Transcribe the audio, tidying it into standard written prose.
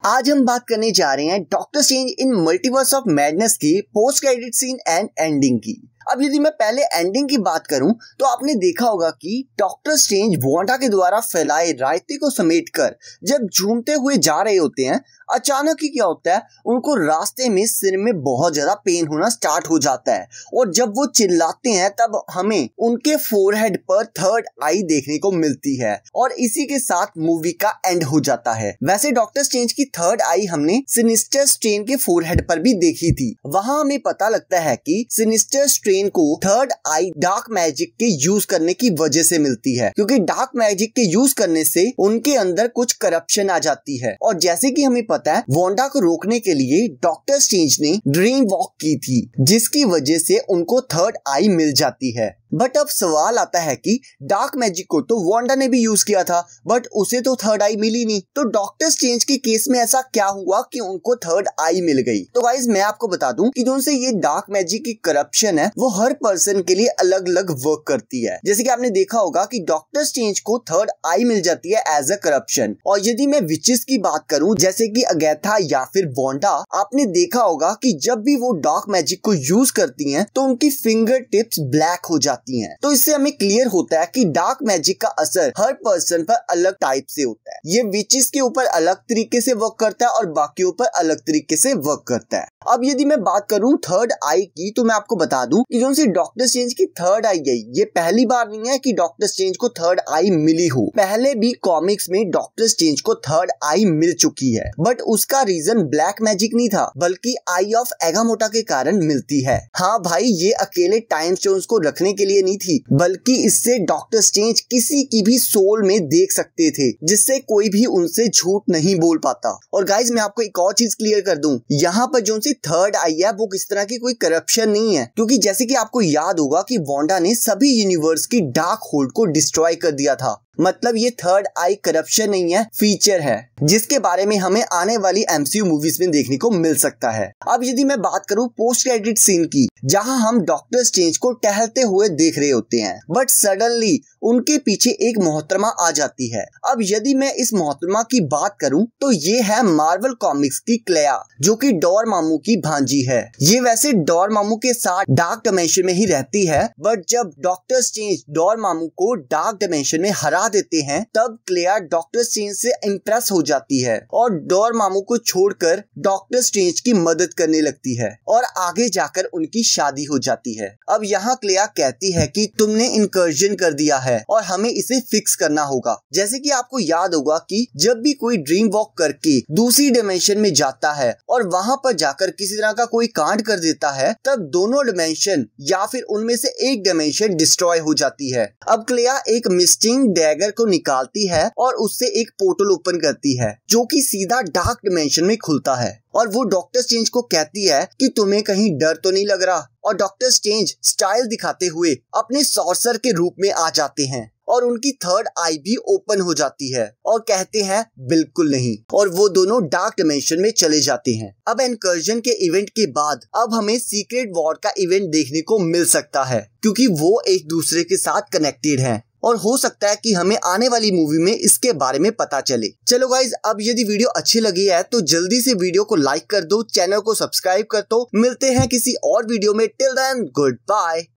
आज हम बात करने जा रहे हैं Doctor Strange in Multiverse of Madness की post credit scene and ending की। अब यदि मैं पहले एंडिंग की बात करूं तो आपने देखा होगा कि डॉक्टर स्ट्रेंज वांडा के द्वारा फैलाए रायते को समेटकर जब झूमते हुए जा रहे होते हैं, अचानक ही क्या होता है, उनको रास्ते में सिर में बहुत ज्यादा पेन होना स्टार्ट हो जाता है और जब वो चिल्लाते हैं तब हमें उनके फोरहेड पर थर्ड आई देखने को मिलती है और इसी के साथ मूवी का एंड हो जाता है। वैसे डॉक्टर स्ट्रेंज की थर्ड आई हमने सिनिस्टर स्ट्रेन के फोरहेड पर भी देखी थी। वहां हमें पता लगता है कि सिनिस्टर स्ट्रेन को थर्ड आई डार्क मैजिक के यूज करने की वजह से मिलती है, क्योंकि डार्क मैजिक के यूज करने से उनके अंदर कुछ करप्शन आ जाती है और जैसे कि हमें पता है वांडा को रोकने के लिए डॉक्टर स्ट्रेंज ने ड्रीम वॉक की थी, जिसकी वजह से उनको थर्ड आई मिल जाती है। बट अब सवाल आता है कि डार्क मैजिक को तो वांडा ने भी यूज किया था बट उसे तो थर्ड आई मिली नहीं, तो डॉक्टर स्ट्रेंज के केस में ऐसा क्या हुआ कि उनको थर्ड आई मिल गई। तो गाइस मैं आपको बता दूं कि जो से ये डार्क मैजिक की करप्शन है वो हर पर्सन के लिए अलग अलग वर्क करती है। जैसे कि आपने देखा होगा कि डॉक्टर स्ट्रेंज को थर्ड आई मिल जाती है एज अ करप्शन, और यदि मैं विचेस की बात करूं जैसे कि अगैथा या फिर वांडा, आपने देखा होगा कि जब भी वो डार्क मैजिक को यूज करती हैं तो उनकी फिंगर टिप्स ब्लैक हो जाती हैं। तो इससे हमें क्लियर होता है कि डार्क मैजिक का असर हर पर्सन पर अलग टाइप से होता है। ये विचेस के ऊपर अलग तरीके से वर्क करता है और बाकियों पर अलग तरीके से वर्क करता है। अब यदि मैं बात करूं थर्ड आई की तो मैं आपको बता दूं कि जो सी डॉक्टर स्ट्रेंज की थर्ड आई है, ये पहली बार नहीं है कि डॉक्टर स्ट्रेंज को थर्ड आई मिली हो। पहले भी कॉमिक्स में डॉक्टर स्ट्रेंज को थर्ड आई मिल चुकी है, बट उसका रीजन ब्लैक मैजिक नहीं था बल्कि आई ऑफ एगामोटा के कारण मिलती है। हाँ भाई, ये अकेले टाइम स्टोन्स को रखने के लिए नहीं थी, बल्कि इससे डॉक्टर स्ट्रेंज किसी की भी सोल में देख सकते थे, जिससे कोई भी उनसे झूठ नहीं बोल पाता। और गाइज मैं आपको एक और चीज क्लियर कर दूं, यहाँ पर जो थर्ड आई है वो किस तरह की कोई करप्शन नहीं है, क्योंकि जैसे कि आपको याद होगा कि वांडा ने सभी यूनिवर्स की डार्क होल्ड को डिस्ट्रॉय कर दिया था। मतलब ये थर्ड आई करप्शन नहीं है, फीचर है, जिसके बारे में हमें आने वाली एमसीयू मूवीज में देखने को मिल सकता है। अब यदि मैं बात करूं पोस्ट क्रेडिट सीन की, जहां हम डॉक्टर स्ट्रेंज को टहलते हुए देख रहे होते हैं, बट सडनली उनके पीछे एक मोहतरमा आ जाती है। अब यदि मैं इस मोहतरमा की बात करूं तो ये है मार्वल कॉमिक्स की क्लेया, जो कि डोरमामू की भांजी है। ये वैसे डोरमामू के साथ डार्क डायमेंशन में ही रहती है, बट जब डॉक्टर स्ट्रेंज डोरमामू को डार्क डायमेंशन में हरा देते हैं तब क्लेया डॉक्टर स्ट्रेंज से इम्प्रेस हो जाती है और डोरमामू को छोड़कर डॉक्टर स्ट्रेंज की मदद करने लगती है और आगे जाकर उनकी शादी हो जाती है। अब यहाँ क्लेया कहती है कि तुमने इनकर्जन कर दिया है और हमें इसे फिक्स करना होगा। जैसे कि आपको याद होगा कि जब भी कोई ड्रीम वॉक करके दूसरी डायमेंशन में जाता है और वहां पर जाकर किसी तरह का कोई कांड कर देता है, तब दोनों डायमेंशन या फिर उनमें से एक डायमेंशन डिस्ट्रॉय हो जाती है। अब क्लेया एक मिस्टिंग डैगर को निकालती है और उससे एक पोर्टल ओपन करती है जो कि सीधा डार्क डायमेंशन में खुलता है और वो डॉक्टर स्ट्रेंज को कहती है कि तुम्हें कहीं डर तो नहीं लग रहा, और डॉक्टर स्ट्रेंज स्टाइल दिखाते हुए अपने सॉर्सर के रूप में आ जाते हैं और उनकी थर्ड आई भी ओपन हो जाती है और कहते हैं बिल्कुल नहीं, और वो दोनों डार्क डायमेंशन में चले जाते हैं। अब इनकर्जन के इवेंट के बाद अब हमें सीक्रेट वॉर का इवेंट देखने को मिल सकता है, क्योंकि वो एक दूसरे के साथ कनेक्टेड हैं और हो सकता है कि हमें आने वाली मूवी में इसके बारे में पता चले। चलो गाइज, अब यदि वीडियो अच्छी लगी है तो जल्दी से वीडियो को लाइक कर दो, चैनल को सब्सक्राइब कर दो। मिलते हैं किसी और वीडियो में। Till then good bye.